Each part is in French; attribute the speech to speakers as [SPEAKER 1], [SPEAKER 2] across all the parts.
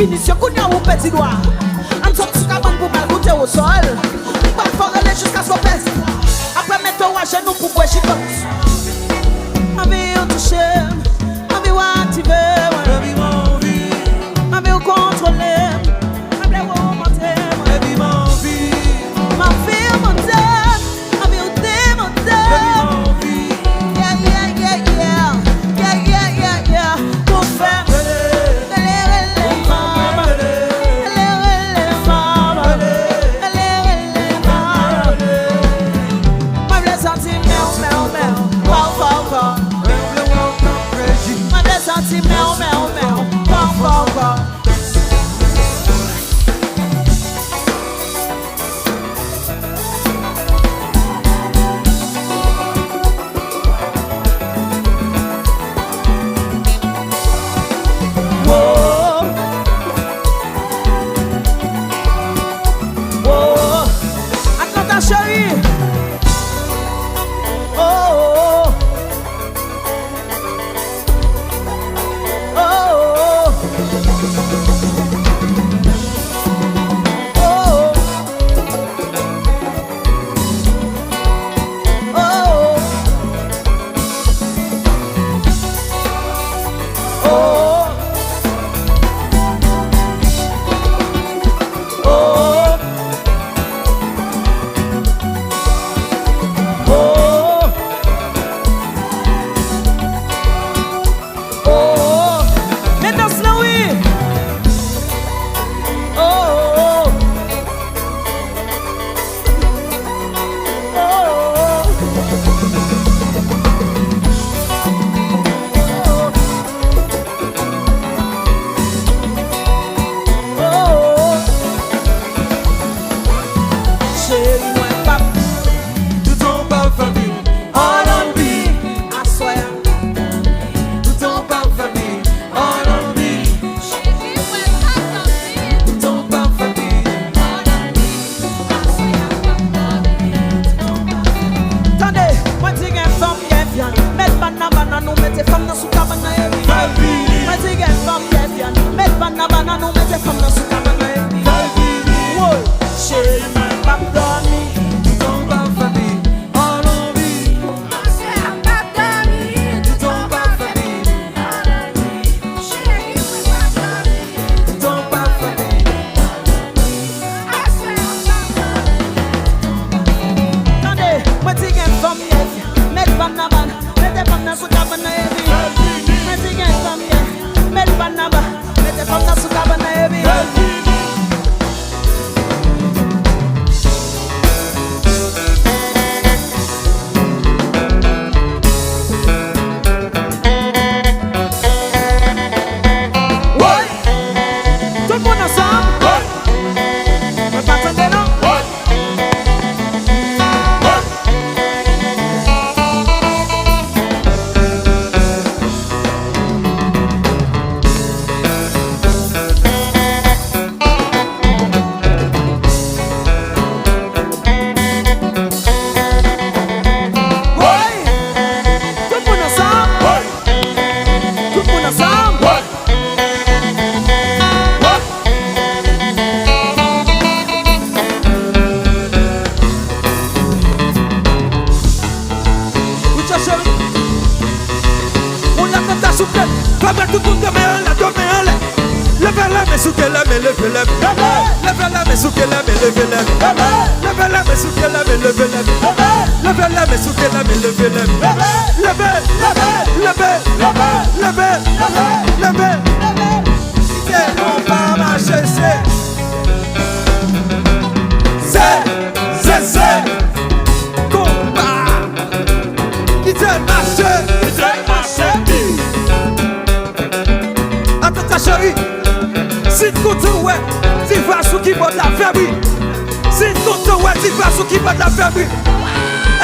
[SPEAKER 1] finition, qu'on y a au petit doigt. En sorte sous cabane pour mal goûter au sol. Pas fort aller jusqu'à son pèse. Après mettre au à genoux pour boire chicotte. Ma vie au toucher, ma vie au activer, ma vie mon vie, ma vie au contrôler, ma vie au monter, ma vie mon vie, ma vie au monter, ma vie au démonter, ma vie mon vie, yeah, pour faire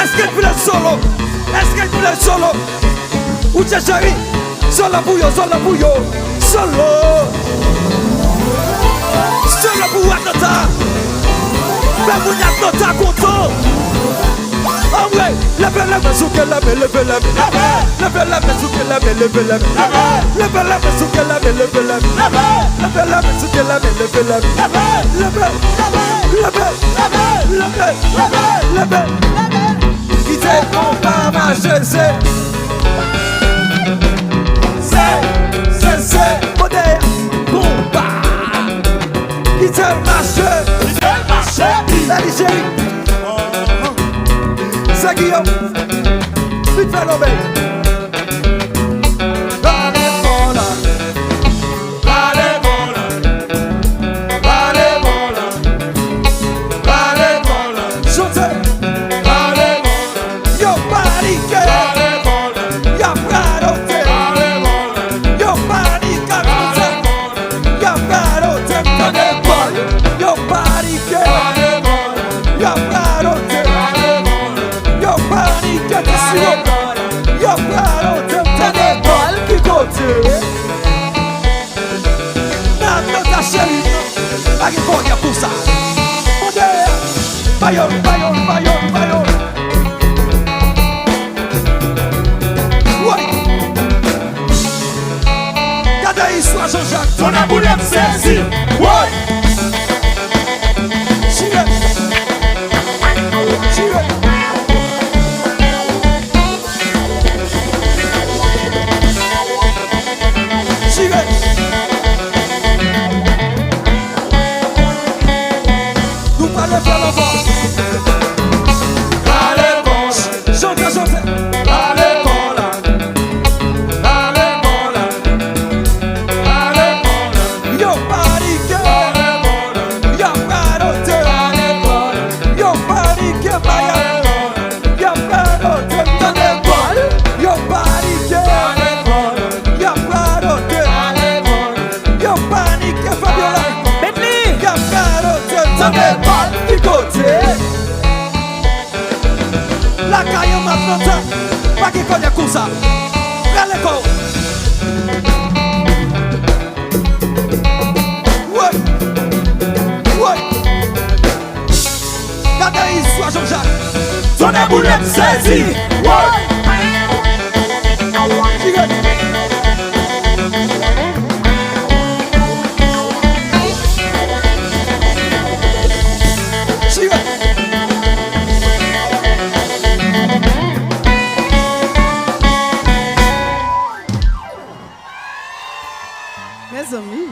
[SPEAKER 2] est-ce qu'elle voulait solo? Est-ce qu'elle voulait solo? Ou t'es chérie? Solo bouillon, solo bouillon. Solo. Solo pour Atata. Mais vous n'êtes pas content. Oh ouais, levez la main sous qu'elle lève, levez la main. Levez la main sous que la main, levez la main. Levez la main sous que la main, levez la main. Levez la main sous que la main, levez la main. Levez, levez, levez. Qui t'est bon pas marcher, c'est moderne, combat. Qui t'est marché, la Nigérie. C'est Guillaume, vite fait l'obéir. Bayonne, Bayonne, Bayonne, Bayonne. Ouais. Gardez l'histoire, Jean-Jacques.
[SPEAKER 3] Ton amour est saisi.
[SPEAKER 2] Ouais. Chile. Chile. Chile. Nous parlons faire l'enfant. La caille maintenant, pas qui connaît comme ça. Regardez quoi. Ouais, ouais. Regardez l'histoire, Jean-Jacques.
[SPEAKER 3] Ton amour est saisi. Ouais.
[SPEAKER 1] Mes amis,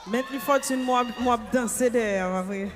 [SPEAKER 1] maintenant, fortune, moi danser derrière, vrai.